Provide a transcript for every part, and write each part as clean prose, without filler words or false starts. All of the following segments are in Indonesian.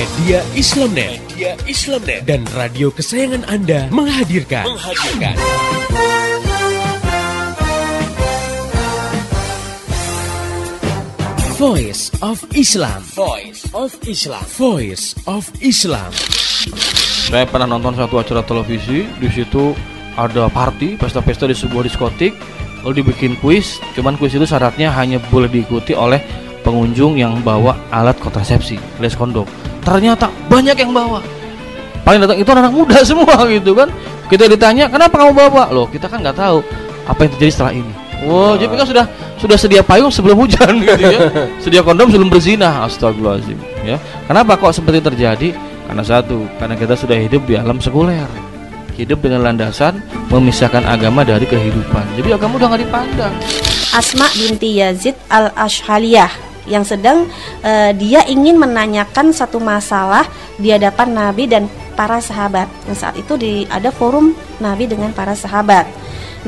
Media Islamnet dan radio kesayangan Anda menghadirkan Voice of Islam. Saya pernah nonton satu acara televisi, di situ ada party, pesta-pesta di sebuah diskotik, lalu dibikin kuis. Cuman kuis itu syaratnya hanya boleh diikuti oleh pengunjung yang bawa alat kontrasepsi, alias kondom. Ternyata banyak yang bawa. Paling datang itu anak muda semua gitu kan. Kita ditanya, kenapa kamu bawa? Loh, kita kan nggak tahu apa yang terjadi setelah ini. Wow, jadi mereka sudah sedia payung sebelum hujan gitu ya. Sedia kondom sebelum berzina. Astagfirullahaladzim ya. Kenapa kok seperti terjadi? Karena satu, karena kita sudah hidup di alam sekuler. Hidup dengan landasan memisahkan agama dari kehidupan. Jadi agama udah gak dipandang. Asma binti Yazid al-Ashhaliyah yang sedang dia ingin menanyakan satu masalah di hadapan Nabi dan para sahabat. Nah, saat itu ada forum Nabi dengan para sahabat.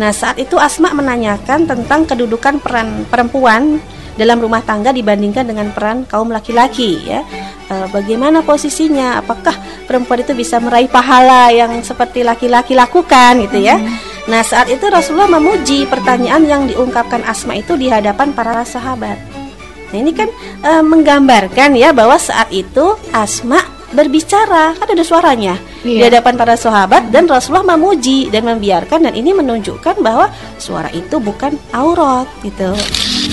Nah, saat itu Asma menanyakan tentang kedudukan peran perempuan dalam rumah tangga dibandingkan dengan peran kaum laki-laki ya. Bagaimana posisinya? Apakah perempuan itu bisa meraih pahala yang seperti laki-laki lakukan gitu ya? Nah, saat itu Rasulullah memuji pertanyaan yang diungkapkan Asma itu di hadapan para sahabat. Nah, ini kan menggambarkan ya bahwa saat itu Asma berbicara, kan ada suaranya di hadapan para sahabat dan Rasulullah memuji dan membiarkan, dan ini menunjukkan bahwa suara itu bukan aurat gitu.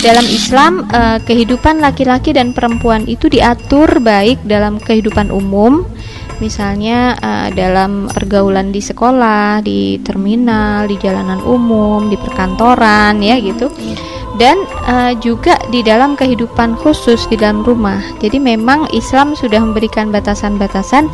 Dalam Islam, kehidupan laki-laki dan perempuan itu diatur baik dalam kehidupan umum, misalnya dalam pergaulan di sekolah, di terminal, di jalanan umum, di perkantoran ya gitu. Dan juga di dalam kehidupan khusus di dalam rumah. Jadi memang Islam sudah memberikan batasan-batasan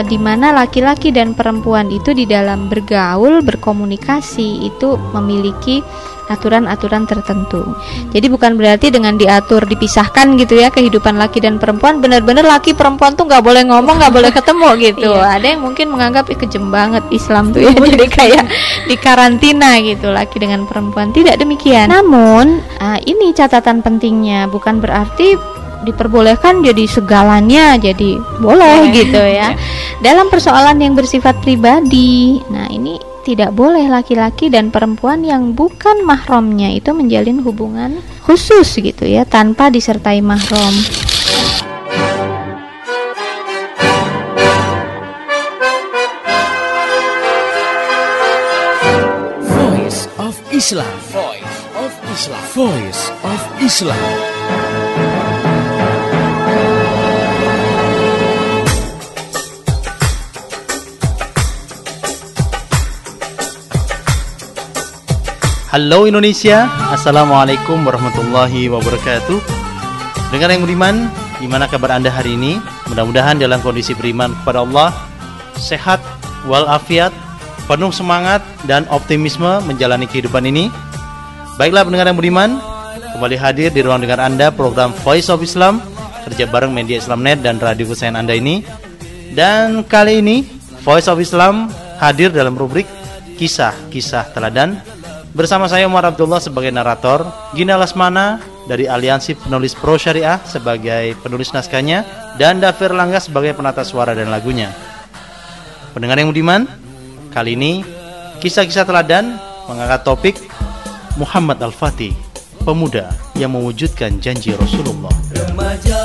di mana laki-laki dan perempuan itu di dalam bergaul, berkomunikasi itu memiliki aturan-aturan tertentu. Jadi bukan berarti dengan diatur dipisahkan gitu ya kehidupan laki dan perempuan, benar-benar laki perempuan tuh nggak boleh ngomong, nggak boleh ketemu gitu. Ada yang mungkin menganggap kejem banget Islam tuh ya, jadi kayak di karantina gitu laki dengan perempuan. Tidak demikian. Namun ini catatan pentingnya, bukan berarti diperbolehkan jadi segalanya jadi boleh gitu ya. Dalam persoalan yang bersifat pribadi, nah ini tidak boleh laki-laki dan perempuan yang bukan mahramnya itu menjalin hubungan khusus gitu ya tanpa disertai mahram. Voice of Islam. Halo Indonesia, Assalamualaikum warahmatullahi wabarakatuh. Dengar yang beriman, gimana kabar Anda hari ini? Mudah-mudahan dalam kondisi beriman kepada Allah, sehat walafiat, penuh semangat dan optimisme menjalani kehidupan ini. Baiklah pendengar yang beriman, kembali hadir di ruang dengar Anda program Voice of Islam, kerja bareng Media Islamnet dan radio kesayangan Anda ini. Dan kali ini Voice of Islam hadir dalam rubrik Kisah-Kisah Teladan. Bersama saya Umar Abdullah sebagai narator, Gina Lasmana dari Aliansi Penulis Pro Syariah sebagai penulis naskahnya, dan Dafir Langga sebagai penata suara dan lagunya. Pendengar yang budiman, kali ini Kisah-Kisah Teladan mengangkat topik Muhammad Al-Fatih, pemuda yang mewujudkan janji Rasulullah. Remaja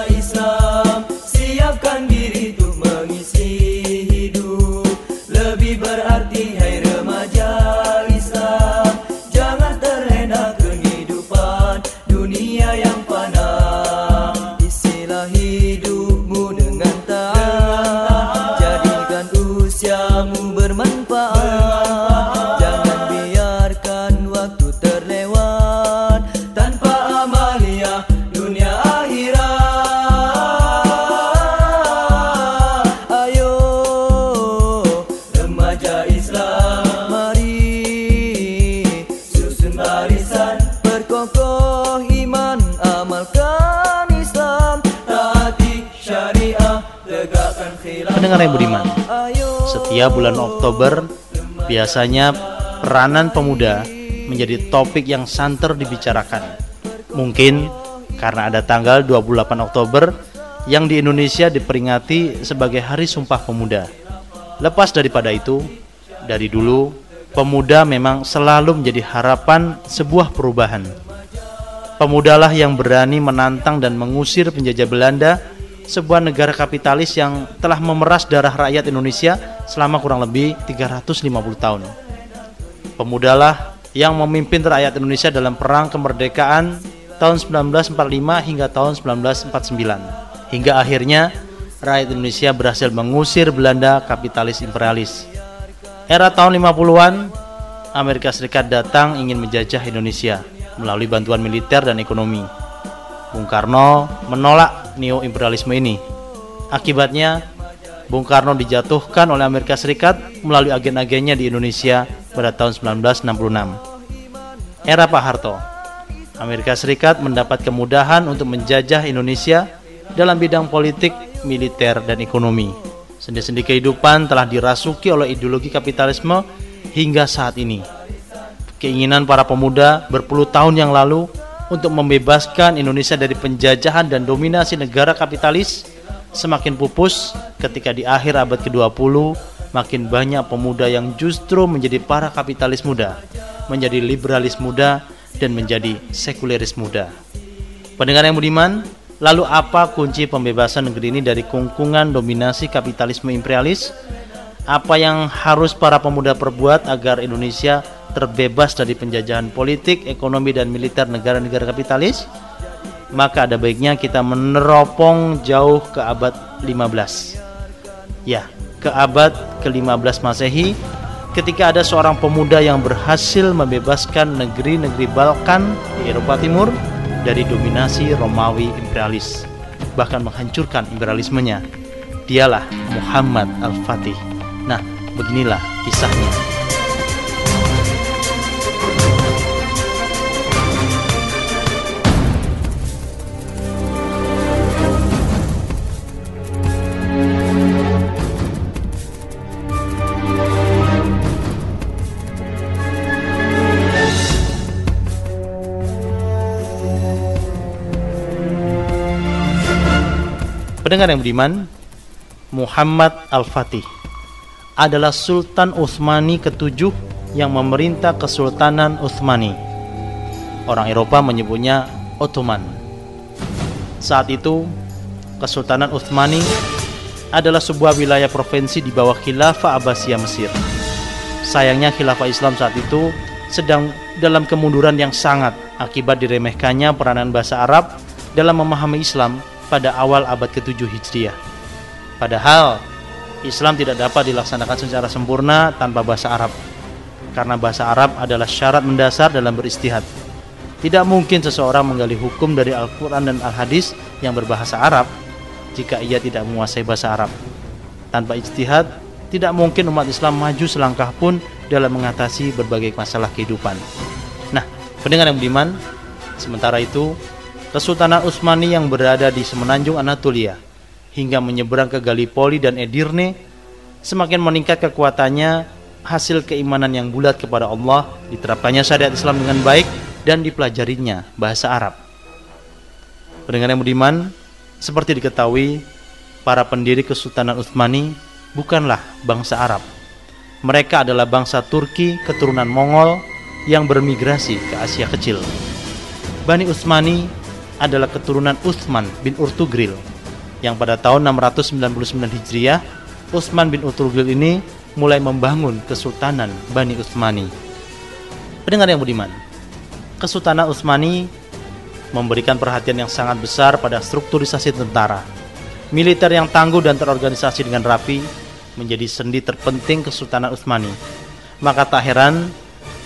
Islam, siapkan diri untuk mengisi hidup. Lebih berarti hai remaja Islam, jangan terlena kehidupan dunia yang fana. Isilah hidupmu dengan taat, jadikan usiamu bermanfaat. Jangan biarkan waktu terlewat tanpa amalia dunia akhirat. Ayo remaja Islam, mari susun barisan, perkokoh iman, amalkan Islam, taati syariah, tegakkan khilafah. Pendengar yang budiman, setiap bulan Oktober biasanya peranan pemuda menjadi topik yang santer dibicarakan. Mungkin karena ada tanggal 28 Oktober yang di Indonesia diperingati sebagai Hari Sumpah Pemuda. Lepas daripada itu, dari dulu pemuda memang selalu menjadi harapan sebuah perubahan. Pemudalah yang berani menantang dan mengusir penjajah Belanda, sebuah negara kapitalis yang telah memeras darah rakyat Indonesia selama kurang lebih 350 tahun. Pemudalah yang memimpin rakyat Indonesia dalam perang kemerdekaan tahun 1945 hingga tahun 1949. Hingga akhirnya rakyat Indonesia berhasil mengusir Belanda kapitalis imperialis. Era tahun 50-an, Amerika Serikat datang ingin menjajah Indonesia melalui bantuan militer dan ekonomi. Bung Karno menolak neo-imperialisme ini. Akibatnya, Bung Karno dijatuhkan oleh Amerika Serikat melalui agen-agennya di Indonesia pada tahun 1966. Era Pak Harto, Amerika Serikat mendapat kemudahan untuk menjajah Indonesia dalam bidang politik, militer, dan ekonomi. Sendi-sendi kehidupan telah dirasuki oleh ideologi kapitalisme hingga saat ini. Keinginan para pemuda berpuluh tahun yang lalu untuk membebaskan Indonesia dari penjajahan dan dominasi negara kapitalis semakin pupus ketika di akhir abad ke-20 makin banyak pemuda yang justru menjadi para kapitalis muda, menjadi liberalis muda, dan menjadi sekuleris muda. Pendengar yang budiman, lalu apa kunci pembebasan negeri ini dari kungkungan dominasi kapitalisme imperialis? Apa yang harus para pemuda perbuat agar Indonesia terbebas dari penjajahan politik, ekonomi, dan militer negara-negara kapitalis? Maka ada baiknya kita meneropong jauh ke abad 15. Ya, ke abad ke-15 Masehi, ketika ada seorang pemuda yang berhasil membebaskan negeri-negeri Balkan di Eropa Timur dari dominasi Romawi imperialis, bahkan menghancurkan imperialismenya. Dialah Muhammad Al-Fatih. Nah, beginilah kisahnya. Pendengar yang beriman, Muhammad Al-Fatih adalah Sultan Utsmani ke-7 yang memerintah Kesultanan Utsmani. Orang Eropa menyebutnya Ottoman. Saat itu, Kesultanan Utsmani adalah sebuah wilayah provinsi di bawah Khilafah Abbasiyah Mesir. Sayangnya Khilafah Islam saat itu sedang dalam kemunduran yang sangat akibat diremehkannya peranan bahasa Arab dalam memahami Islam pada awal abad ke-7 Hijriah. Padahal Islam tidak dapat dilaksanakan secara sempurna tanpa bahasa Arab, karena bahasa Arab adalah syarat mendasar dalam beristihad. Tidak mungkin seseorang menggali hukum dari Al-Quran dan Al-Hadis yang berbahasa Arab jika ia tidak menguasai bahasa Arab. Tanpa ijtihad, tidak mungkin umat Islam maju selangkah pun dalam mengatasi berbagai masalah kehidupan. Nah, pendengar yang beriman, sementara itu Kesultanan Utsmani yang berada di semenanjung Anatolia hingga menyeberang ke Gallipoli dan Edirne semakin meningkat kekuatannya hasil keimanan yang bulat kepada Allah, diterapkannya syariat Islam dengan baik, dan dipelajarinya bahasa Arab. Pendengar yang budiman, seperti diketahui, para pendiri Kesultanan Utsmani bukanlah bangsa Arab. Mereka adalah bangsa Turki keturunan Mongol yang bermigrasi ke Asia Kecil. Bani Utsmani adalah keturunan Utsman bin Urtugril, yang pada tahun 699 Hijriah, Utsman bin Urtugril ini mulai membangun Kesultanan Bani Utsmani. Pendengar yang budiman, Kesultanan Utsmani memberikan perhatian yang sangat besar pada strukturisasi tentara. Militer yang tangguh dan terorganisasi dengan rapi menjadi sendi terpenting Kesultanan Utsmani. Maka tak heran,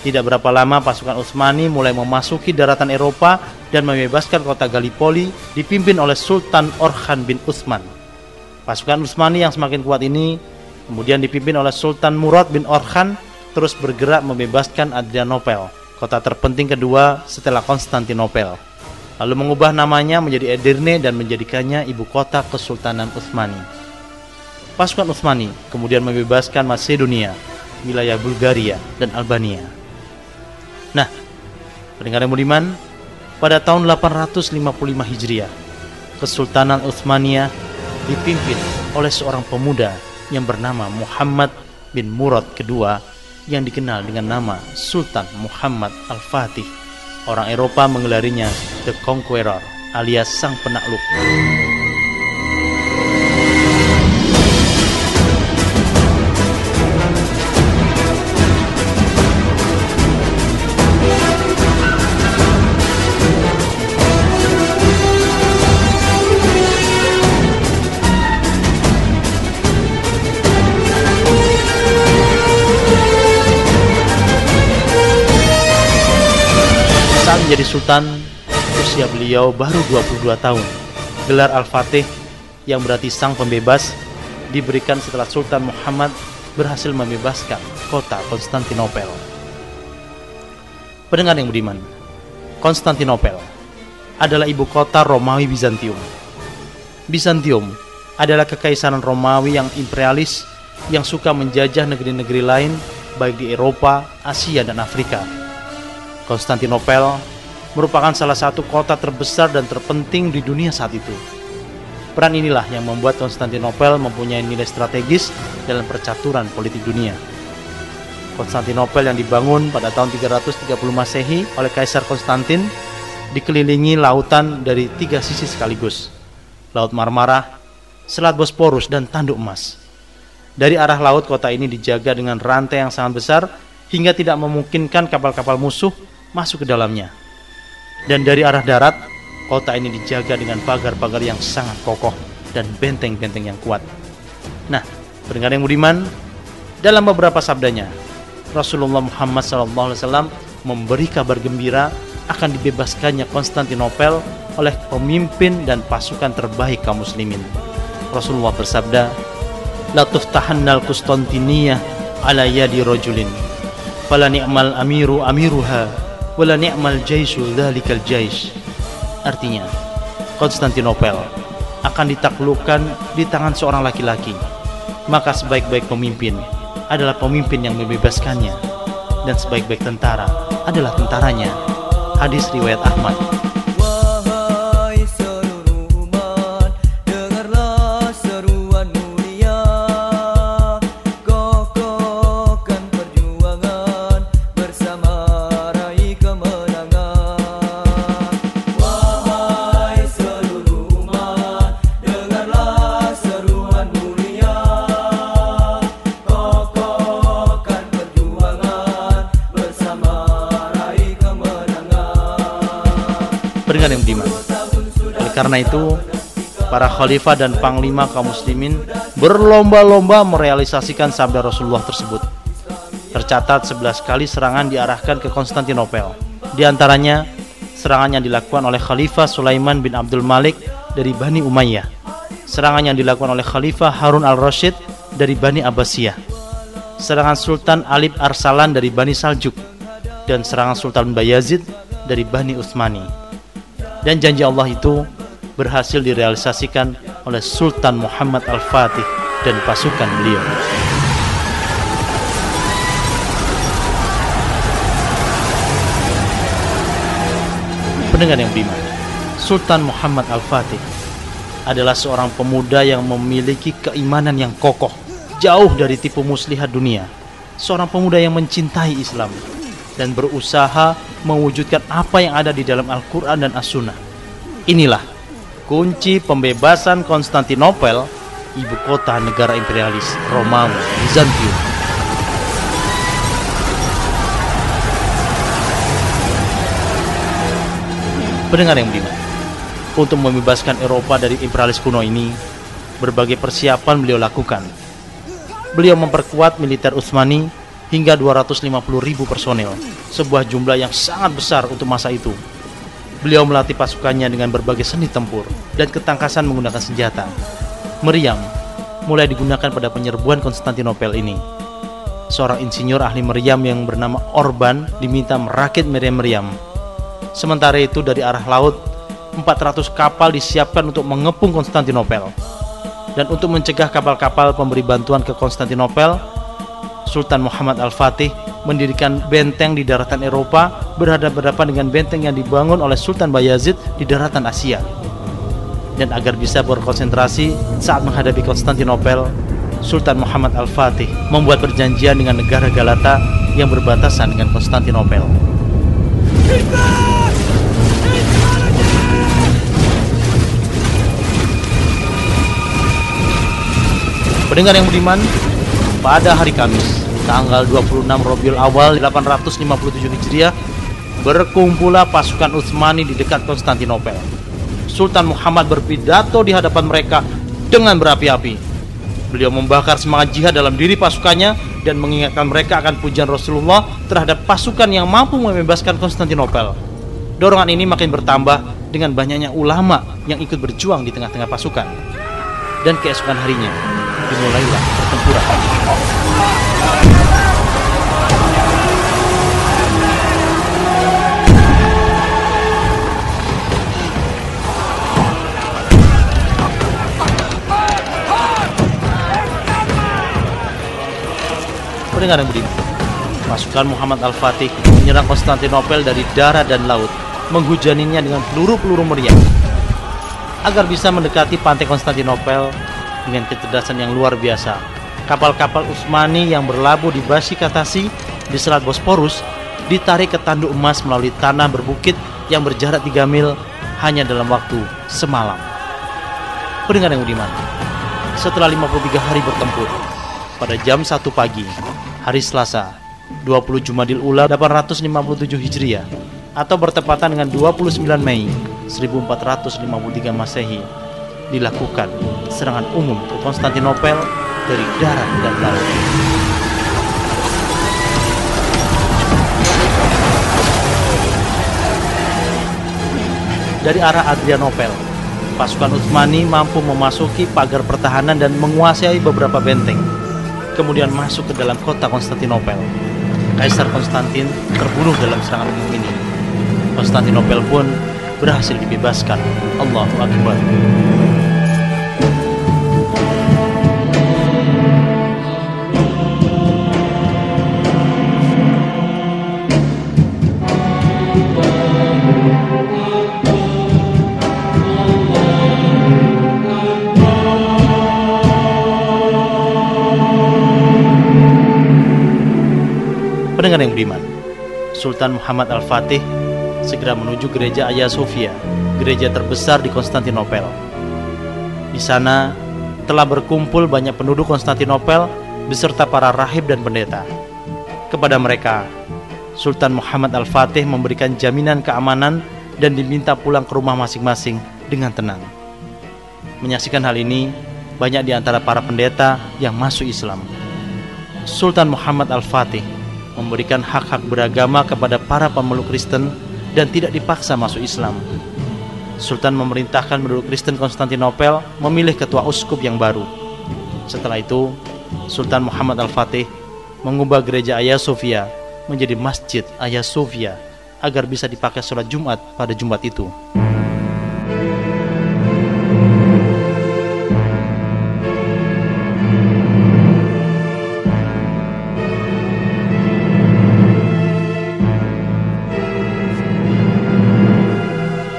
tidak berapa lama pasukan Utsmani mulai memasuki daratan Eropa dan membebaskan kota Gallipoli dipimpin oleh Sultan Orhan bin Utsman. Pasukan Utsmani yang semakin kuat ini kemudian dipimpin oleh Sultan Murad bin Orhan terus bergerak membebaskan Adrianopel, kota terpenting kedua setelah Konstantinopel. Lalu mengubah namanya menjadi Edirne dan menjadikannya ibu kota Kesultanan Utsmani. Pasukan Utsmani kemudian membebaskan Macedonia, wilayah Bulgaria, dan Albania. Nah, pendengar yang budiman, pada tahun 855 Hijriah, Kesultanan Utsmaniyah dipimpin oleh seorang pemuda yang bernama Muhammad bin Murad II yang dikenal dengan nama Sultan Muhammad Al-Fatih. Orang Eropa menggelarinya The Conqueror alias Sang Penakluk. Saat menjadi sultan, usia beliau baru 22 tahun. Gelar Al-Fatih yang berarti sang pembebas diberikan setelah Sultan Muhammad berhasil membebaskan kota Konstantinopel. Pendengar yang budiman, Konstantinopel adalah ibu kota Romawi Bizantium. Bizantium adalah kekaisaran Romawi yang imperialis yang suka menjajah negeri-negeri lain baik di Eropa, Asia, dan Afrika. Konstantinopel merupakan salah satu kota terbesar dan terpenting di dunia saat itu. Peran inilah yang membuat Konstantinopel mempunyai nilai strategis dalam percaturan politik dunia. Konstantinopel yang dibangun pada tahun 330 Masehi oleh Kaisar Konstantin dikelilingi lautan dari 3 sisi sekaligus: Laut Marmara, Selat Bosporus, dan Tanduk Emas. Dari arah laut, kota ini dijaga dengan rantai yang sangat besar hingga tidak memungkinkan kapal-kapal musuh masuk ke dalamnya. Dan dari arah darat, kota ini dijaga dengan pagar-pagar yang sangat kokoh dan benteng-benteng yang kuat. Nah, pendengar yang budiman, dalam beberapa sabdanya, Rasulullah Muhammad SAW memberi kabar gembira akan dibebaskannya Konstantinopel oleh pemimpin dan pasukan terbaik kaum muslimin. Rasulullah bersabda, "La tuftahannal Konstantiniyah ala yadi rajulin, fala ni'mal amiru amiruha, wala ni'mal jaisu dzalikal jais." Artinya, Konstantinopel akan ditaklukkan di tangan seorang laki-laki, maka sebaik-baik pemimpin adalah pemimpin yang membebaskannya, dan sebaik-baik tentara adalah tentaranya. Hadis riwayat Ahmad. Wahai seluruh umat, dengarlah seruan mulia, kokohkan perjuangan bersama raih kemenangan. Wahai seluruh umat, dengarlah seruan mulia, kokohkan perjuangan bersama raih kemenangan. Pendengar yang budiman, oleh karena itu, para khalifah dan panglima kaum muslimin berlomba-lomba merealisasikan sabda Rasulullah tersebut. Tercatat 11 kali serangan diarahkan ke Konstantinopel. Di antaranya, serangan yang dilakukan oleh Khalifah Sulaiman bin Abdul Malik dari Bani Umayyah, serangan yang dilakukan oleh Khalifah Harun al-Rasyid dari Bani Abbasiyah, serangan Sultan Alip Arsalan dari Bani Saljuk, dan serangan Sultan Bayazid dari Bani Utsmani. Dan janji Allah itu berhasil direalisasikan oleh Sultan Muhammad Al-Fatih dan pasukan beliau. Pendengar yang beriman, Sultan Muhammad Al-Fatih adalah seorang pemuda yang memiliki keimanan yang kokoh, jauh dari tipu muslihat dunia. Seorang pemuda yang mencintai Islam dan berusaha mewujudkan apa yang ada di dalam Al-Quran dan As-Sunnah. Inilah kunci pembebasan Konstantinopel, ibu kota negara imperialis Romawi Bizantium. Pendengar yang beriman, untuk membebaskan Eropa dari imperialis kuno ini, berbagai persiapan beliau lakukan. Beliau memperkuat militer Utsmani hingga 250.000 personel, sebuah jumlah yang sangat besar untuk masa itu. Beliau melatih pasukannya dengan berbagai seni tempur dan ketangkasan menggunakan senjata. Meriam mulai digunakan pada penyerbuan Konstantinopel ini. Seorang insinyur ahli meriam yang bernama Orban diminta merakit meriam-meriam. Sementara itu dari arah laut, 400 kapal disiapkan untuk mengepung Konstantinopel. Dan untuk mencegah kapal-kapal pemberi bantuan ke Konstantinopel, Sultan Muhammad Al-Fatih mendirikan benteng di daratan Eropa berhadapan-hadapan dengan benteng yang dibangun oleh Sultan Bayazid di daratan Asia. Dan agar bisa berkonsentrasi saat menghadapi Konstantinopel, Sultan Muhammad Al-Fatih membuat perjanjian dengan negara Galata yang berbatasan dengan Konstantinopel. Pendengar yang budiman, pada hari Kamis, tanggal 26 Rabiul Awal 857 Hijriah, berkumpullah pasukan Utsmani di dekat Konstantinopel. Sultan Muhammad berpidato di hadapan mereka dengan berapi-api. Beliau membakar semangat jihad dalam diri pasukannya dan mengingatkan mereka akan pujian Rasulullah terhadap pasukan yang mampu membebaskan Konstantinopel. Dorongan ini makin bertambah dengan banyaknya ulama yang ikut berjuang di tengah-tengah pasukan. Dan keesokan harinya dimulailah pertempuran. Pendengar yang beriman, pasukan Muhammad Al-Fatih menyerang Konstantinopel dari darat dan laut, menghujaninya dengan peluru-peluru meriam. Agar bisa mendekati pantai Konstantinopel dengan kecerdasan yang luar biasa, kapal-kapal Utsmani yang berlabuh di Basikatasi di Selat Bosporus ditarik ke tanduk emas melalui tanah berbukit yang berjarak 3 mil hanya dalam waktu semalam. Pendengar yang beriman, setelah 53 hari bertempur, pada jam 1 pagi, hari Selasa, 20 Jumadil Ula 857 Hijriah, atau bertepatan dengan 29 Mei 1453 Masehi, dilakukan serangan umum ke Konstantinopel dari darat dan laut. Dari arah Adrianopel, pasukan Utsmani mampu memasuki pagar pertahanan dan menguasai beberapa benteng, kemudian masuk ke dalam kota Konstantinopel. Kaisar Konstantin terbunuh dalam serangan umum ini. Konstantinopel pun berhasil dibebaskan. Allahu Akbar. Pendengar yang beriman, Sultan Muhammad Al-Fatih segera menuju gereja Hagia Sophia, gereja terbesar di Konstantinopel. Di sana telah berkumpul banyak penduduk Konstantinopel beserta para rahib dan pendeta. Kepada mereka, Sultan Muhammad Al-Fatih memberikan jaminan keamanan dan diminta pulang ke rumah masing-masing dengan tenang. Menyaksikan hal ini, banyak di antara para pendeta yang masuk Islam. Sultan Muhammad Al-Fatih memberikan hak-hak beragama kepada para pemeluk Kristen dan tidak dipaksa masuk Islam. Sultan memerintahkan penduduk Kristen Konstantinopel memilih ketua uskup yang baru. Setelah itu, Sultan Muhammad Al-Fatih mengubah gereja Hagia Sophia menjadi Masjid Hagia Sophia agar bisa dipakai sholat Jumat pada Jumat itu.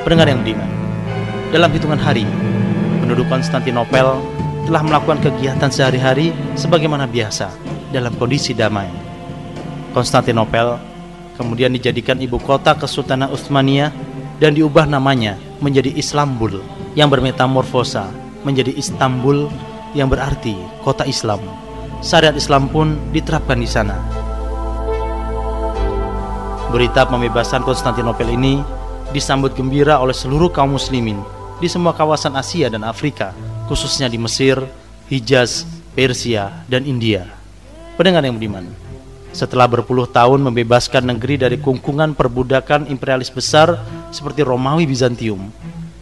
Pendengar yang beriman, dalam hitungan hari, penduduk Konstantinopel telah melakukan kegiatan sehari-hari sebagaimana biasa dalam kondisi damai. Konstantinopel kemudian dijadikan ibu kota Kesultanan Utsmaniyah dan diubah namanya menjadi Islambul yang bermetamorfosa menjadi Istanbul yang berarti kota Islam. Syariat Islam pun diterapkan di sana. Berita pembebasan Konstantinopel ini disambut gembira oleh seluruh kaum muslimin di semua kawasan Asia dan Afrika, khususnya di Mesir, Hijaz, Persia, dan India. Pendengar yang beriman, setelah berpuluh tahun membebaskan negeri dari kungkungan perbudakan imperialis besar seperti Romawi Bizantium,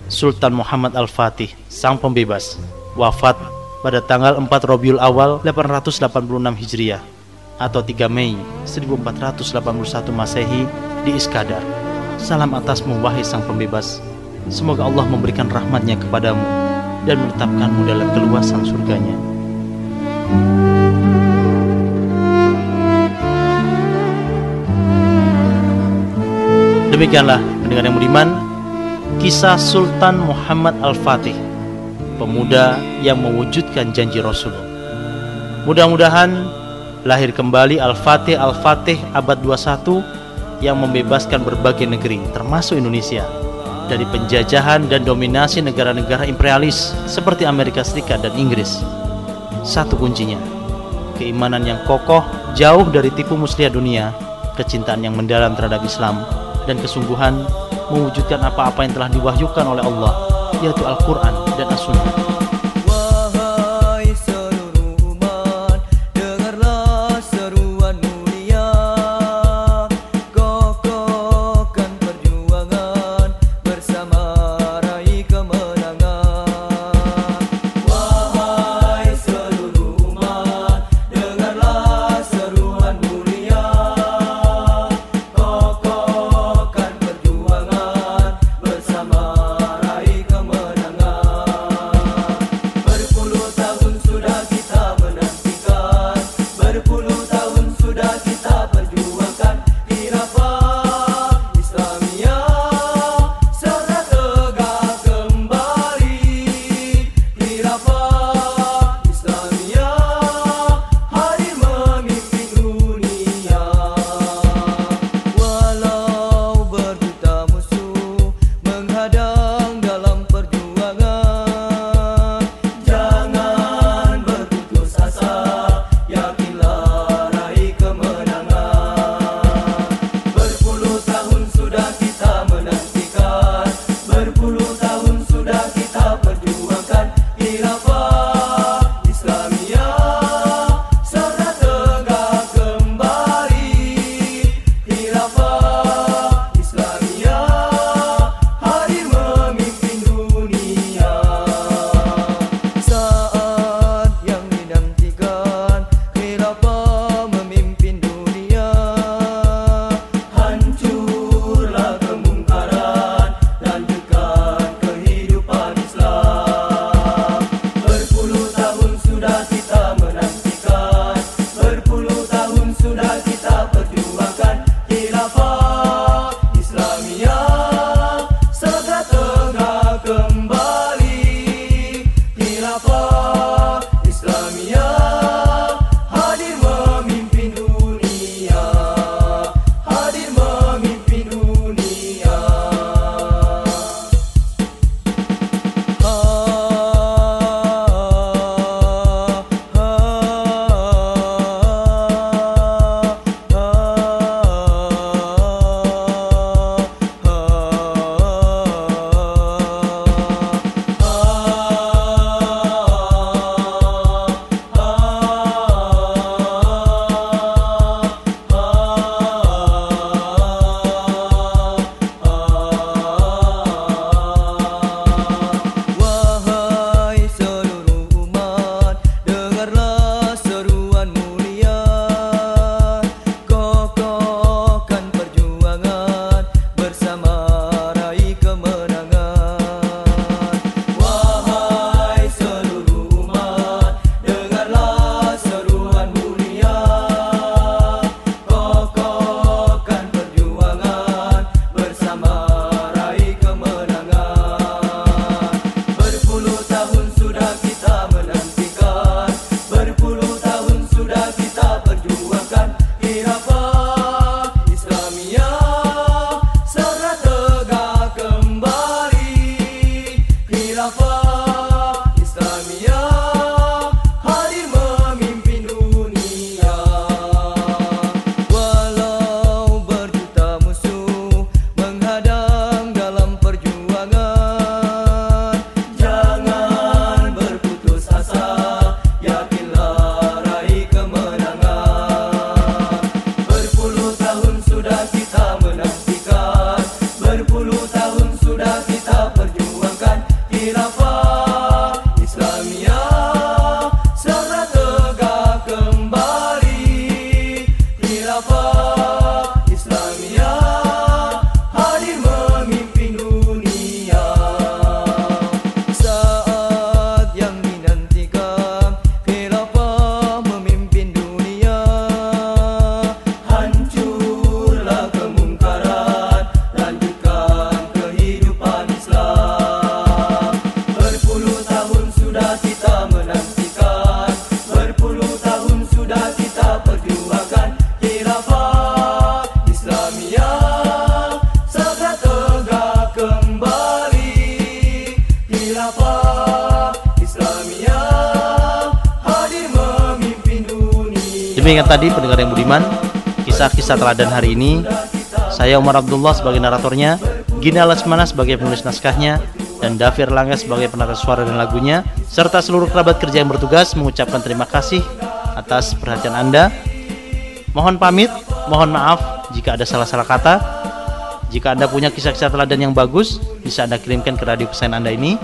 Sultan Muhammad Al-Fatih, sang pembebas, wafat pada tanggal 4 Rabiul Awal 886 Hijriah atau 3 Mei 1481 Masehi di Iskandar. Salam atasmu wahai sang pembebas. Semoga Allah memberikan rahmatnya kepadamu dan menetapkanmu dalam keluasan surganya. Demikianlah pendengar yang beriman, kisah Sultan Muhammad Al-Fatih, pemuda yang mewujudkan janji Rasul. Mudah-mudahan lahir kembali Al-Fatih abad 21 yang membebaskan berbagai negeri termasuk Indonesia dari penjajahan dan dominasi negara-negara imperialis seperti Amerika Serikat dan Inggris. Satu kuncinya, keimanan yang kokoh jauh dari tipu muslihat dunia, kecintaan yang mendalam terhadap Islam, dan kesungguhan mewujudkan apa-apa yang telah diwahyukan oleh Allah, yaitu Al-Quran dan As-Sunnah. Wahai seluruh umat, dengarlah seruan mulia, kokohkan perjuangan bersama raih kemenangan. Wahai seluruh umat, dengarlah seruan mulia, kokohkan perjuangan bersama raih kemenangan. Demikian tadi pendengar yang budiman, kisah-kisah teladan hari ini. Saya Umar Abdullah sebagai naratornya, Gina Lesmana sebagai penulis naskahnya, dan Dafir Langga sebagai penata suara dan lagunya, serta seluruh kerabat kerja yang bertugas mengucapkan terima kasih atas perhatian Anda. Mohon pamit, mohon maaf jika ada salah-salah kata. Jika Anda punya kisah-kisah teladan yang bagus, bisa Anda kirimkan ke radio kesayangan Anda ini,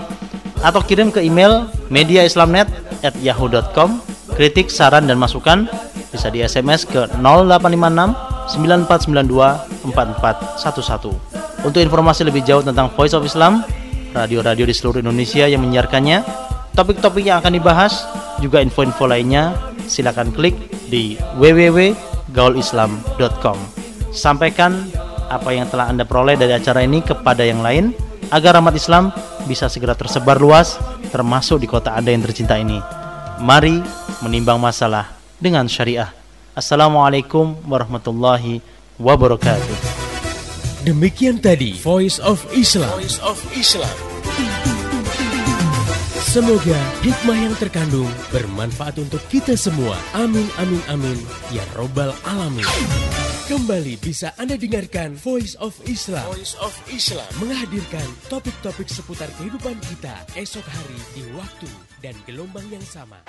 atau kirim ke email mediaislamnet@yahoo.com. Kritik, saran, dan masukan bisa di SMS ke 0856 9492 4411. Untuk informasi lebih jauh tentang Voice of Islam, radio-radio di seluruh Indonesia yang menyiarkannya, topik-topik yang akan dibahas, juga info-info lainnya, silakan klik di www.gaulislam.com. Sampaikan apa yang telah Anda peroleh dari acara ini kepada yang lain, agar rahmat Islam bisa segera tersebar luas, termasuk di kota Anda yang tercinta ini. Mari menimbang masalah dengan syariah. Assalamualaikum warahmatullahi wabarakatuh. Demikian tadi Voice of Islam. Semoga hikmah yang terkandung bermanfaat untuk kita semua. Amin amin amin ya robbal alamin. Kembali bisa Anda dengarkan Voice of Islam. Menghadirkan topik-topik seputar kehidupan kita esok hari di waktu dan gelombang yang sama.